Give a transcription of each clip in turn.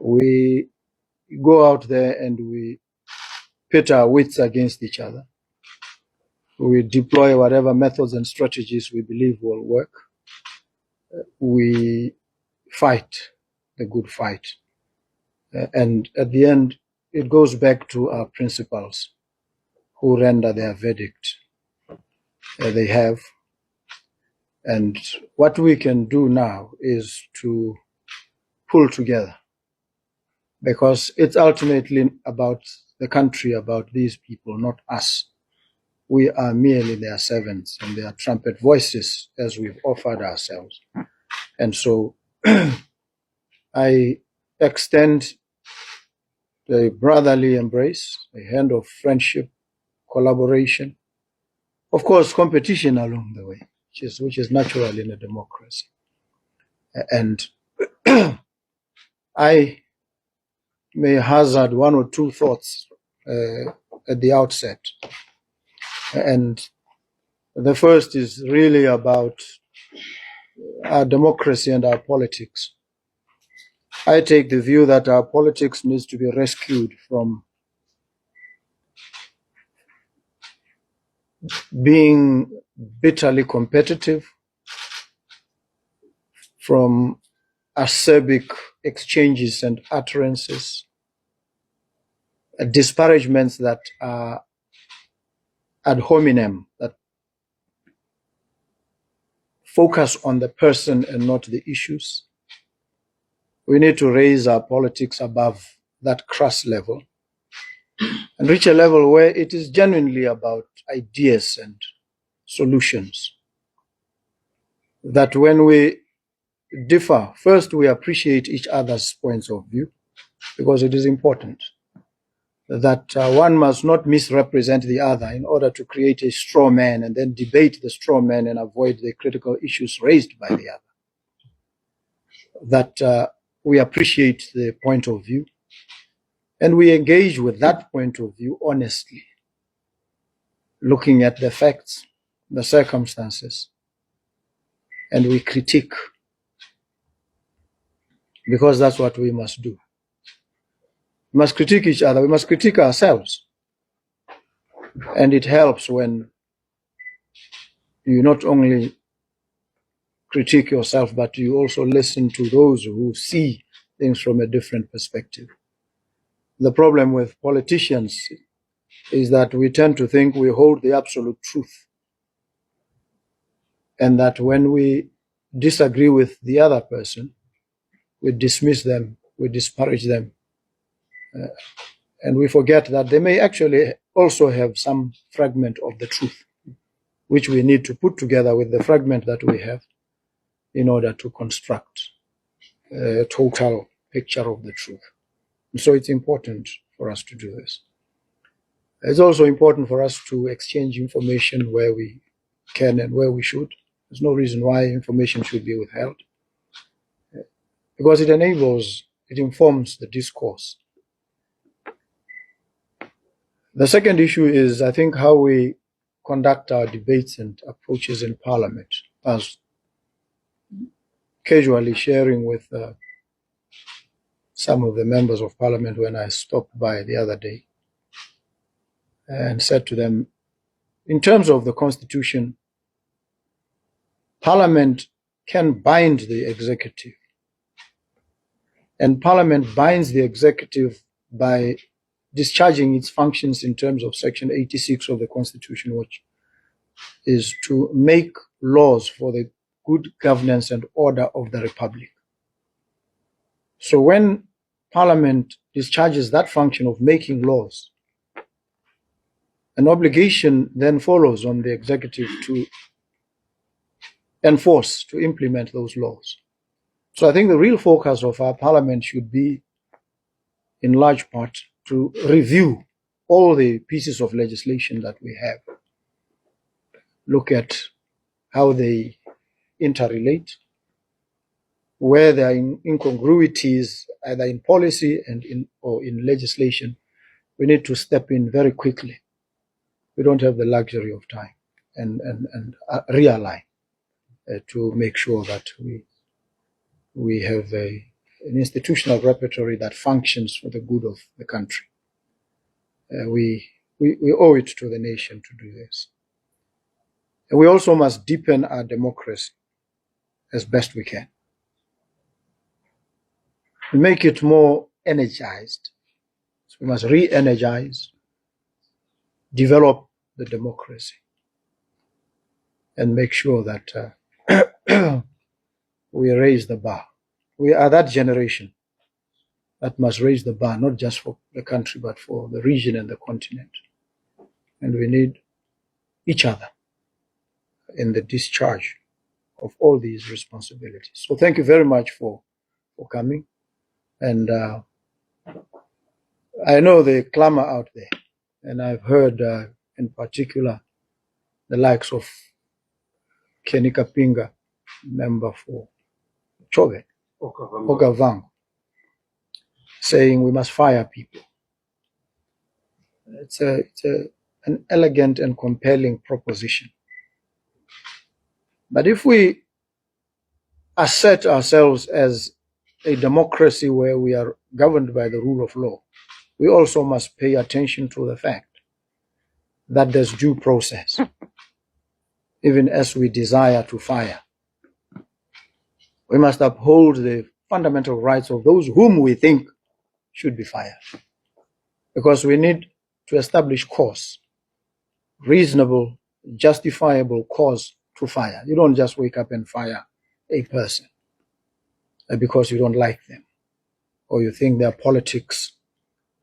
We go out there and we pit our wits against each other. We deploy whatever methods and strategies we believe will work. We fight the good fight. And at the end, it goes back to our principals who render their verdict. They have. And what we can do now is to pull together, because it's ultimately about the country, about these people, not us. We are merely their servants and their trumpet voices as we've offered ourselves. And so I extend a brotherly embrace, a hand of friendship, collaboration, of course, competition along the way, which is natural in a democracy. And I may hazard one or two thoughts at the outset. And the first is really about our democracy and our politics. I take the view that our politics needs to be rescued from being bitterly competitive, from acerbic exchanges and utterances, disparagements that are ad hominem, that focus on the person and not the issues. We need to raise our politics above that crass level and reach a level where it is genuinely about ideas and solutions. That when we differ, first we appreciate each other's points of view, because it is important. That one must not misrepresent the other in order to create a straw man and then debate the straw man and avoid the critical issues raised by the other. That we appreciate the point of view and we engage with that point of view honestly, looking at the facts, the circumstances, and we critique, because that's what we must do. We must critique each other. We must critique ourselves. And it helps when you not only critique yourself, but you also listen to those who see things from a different perspective. The problem with politicians is that we tend to think we hold the absolute truth, and that when we disagree with the other person, we dismiss them, we disparage them. And we forget that they may actually also have some fragment of the truth, which we need to put together with the fragment that we have in order to construct a total picture of the truth. And so it's important for us to do this. It's also important for us to exchange information where we can and where we should. There's no reason why information should be withheld, because it informs the discourse. The second issue is, I think, how we conduct our debates and approaches in Parliament. I was casually sharing with some of the members of Parliament when I stopped by the other day and said to them, in terms of the Constitution, Parliament can bind the executive, and Parliament binds the executive by discharging its functions in terms of Section 86 of the Constitution, which is to make laws for the good governance and order of the Republic. So when Parliament discharges that function of making laws, an obligation then follows on the executive to enforce, to implement those laws. So I think the real focus of our Parliament should be, in large part, to review all the pieces of legislation that we have, look at how they interrelate, where there are incongruities, either in policy or in legislation. We need to step in very quickly. We don't have the luxury of time, and realign to make sure that we have a an institutional repertory that functions for the good of the country. We owe it to the nation to do this. And we also must deepen our democracy as best we can. We make it more energized. So we must re-energize, develop the democracy, and make sure that we raise the bar. We are that generation that must raise the bar, not just for the country, but for the region and the continent. And we need each other in the discharge of all these responsibilities. So thank you very much for coming. And I know the clamor out there, and I've heard in particular the likes of Kenny Kapinga, member for Chobe, Okavango, saying we must fire people. It's an elegant and compelling proposition. But if we assert ourselves as a democracy where we are governed by the rule of law, we also must pay attention to the fact that there's due process, even as we desire to fire. We must uphold the fundamental rights of those whom we think should be fired, because we need to establish cause, reasonable, justifiable cause to fire. You don't just wake up and fire a person because you don't like them or you think their politics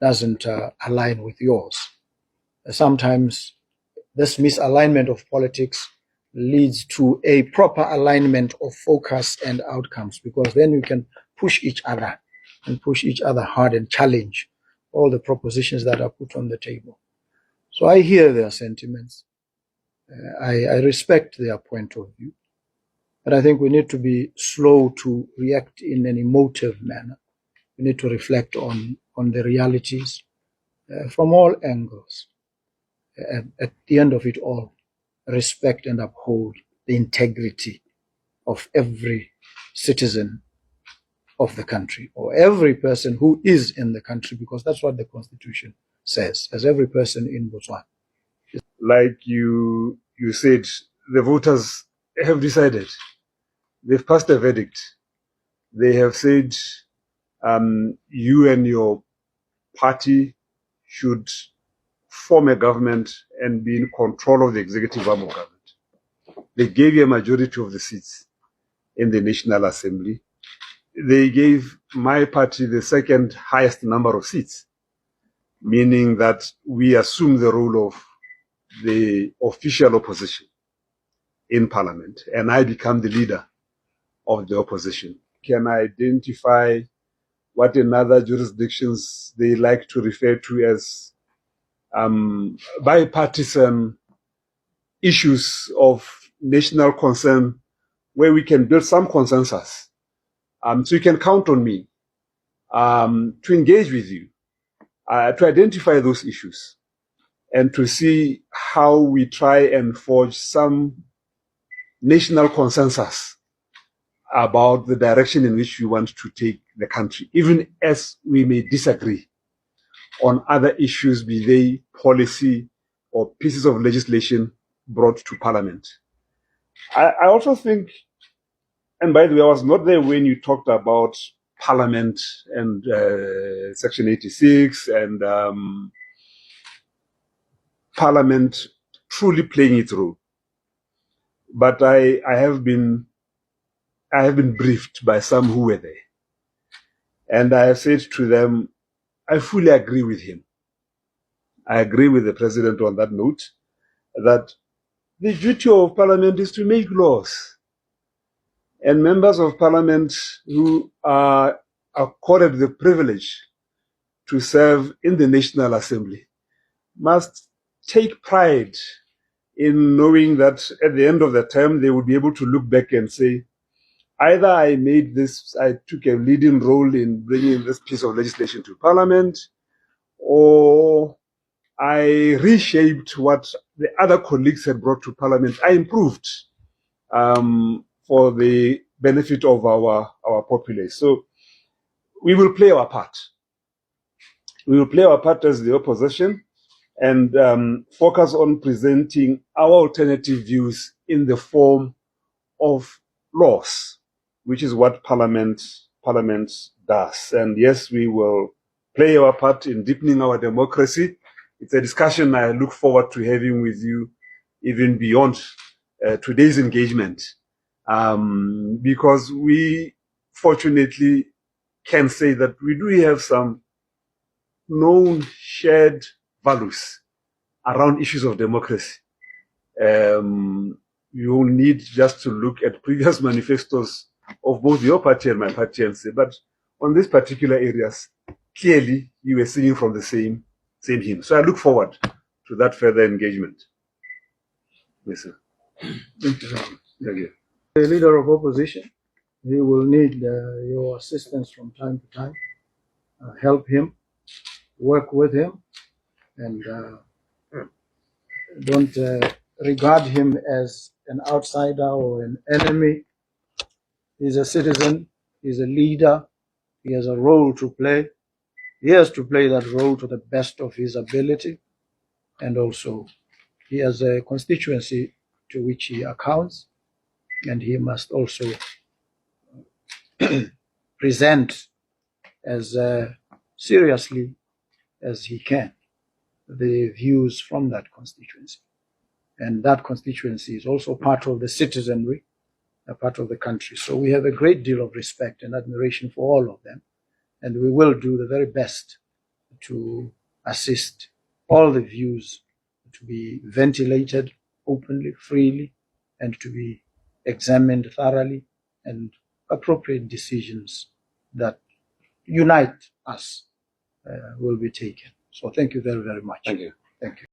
doesn't align with yours. Sometimes this misalignment of politics leads to a proper alignment of focus and outcomes, because then you can push each other and push each other hard and challenge all the propositions that are put on the table. So I hear their sentiments. I respect their point of view. But I think we need to be slow to react in an emotive manner. We need to reflect on the realities from all angles. At the end of it all, respect and uphold the integrity of every citizen of the country, or every person who is in the country, because that's what the Constitution says, as every person in Botswana. Like you said, the voters have decided. They've passed a verdict. They have said you and your party should form a government and be in control of the executive arm of government. They gave you a majority of the seats in the National Assembly. They gave my party the second highest number of seats, meaning that we assume the role of the official opposition in Parliament, and I become the leader of the opposition. Can I identify what in other jurisdictions they like to refer to as bipartisan issues of national concern, where we can build some consensus? So you can count on me to engage with you, to identify those issues, and to see how we try and forge some national consensus about the direction in which we want to take the country, even as we may disagree on other issues, be they policy or pieces of legislation brought to Parliament. I also think, and by the way, I was not there when you talked about Parliament and Section 86 and Parliament truly playing its role. But I have been briefed by some who were there. And I have said to them, I fully agree with him. I agree with the President on that note, that the duty of Parliament is to make laws. And members of Parliament who are accorded the privilege to serve in the National Assembly must take pride in knowing that at the end of the term, they will be able to look back and say, either I took a leading role in bringing this piece of legislation to Parliament, or I reshaped what the other colleagues had brought to Parliament. I improved for the benefit of our populace. So we will play our part. We will play our part as the opposition and focus on presenting our alternative views in the form of laws, which is what Parliament does. And yes, we will play our part in deepening our democracy. It's a discussion I look forward to having with you even beyond today's engagement, because we fortunately can say that we do have some known shared values around issues of democracy. You will need just to look at previous manifestos of both your party and my party and say, but on these particular areas, clearly you were singing from the same hymn. So I look forward to that further engagement. Yes, sir. Thank you, Thank you. The leader of opposition, he will need your assistance from time to time. Help him, work with him, and don't regard him as an outsider or an enemy. He's a citizen, he's a leader, he has a role to play. He has to play that role to the best of his ability, and also he has a constituency to which he accounts, and he must also present as seriously as he can the views from that constituency. And that constituency is also part of the citizenry, a part of the country. So we have a great deal of respect and admiration for all of them. And we will do the very best to assist all the views to be ventilated openly, freely, and to be examined thoroughly, and appropriate decisions that unite us will be taken. So thank you very, very much. Thank you. Thank you.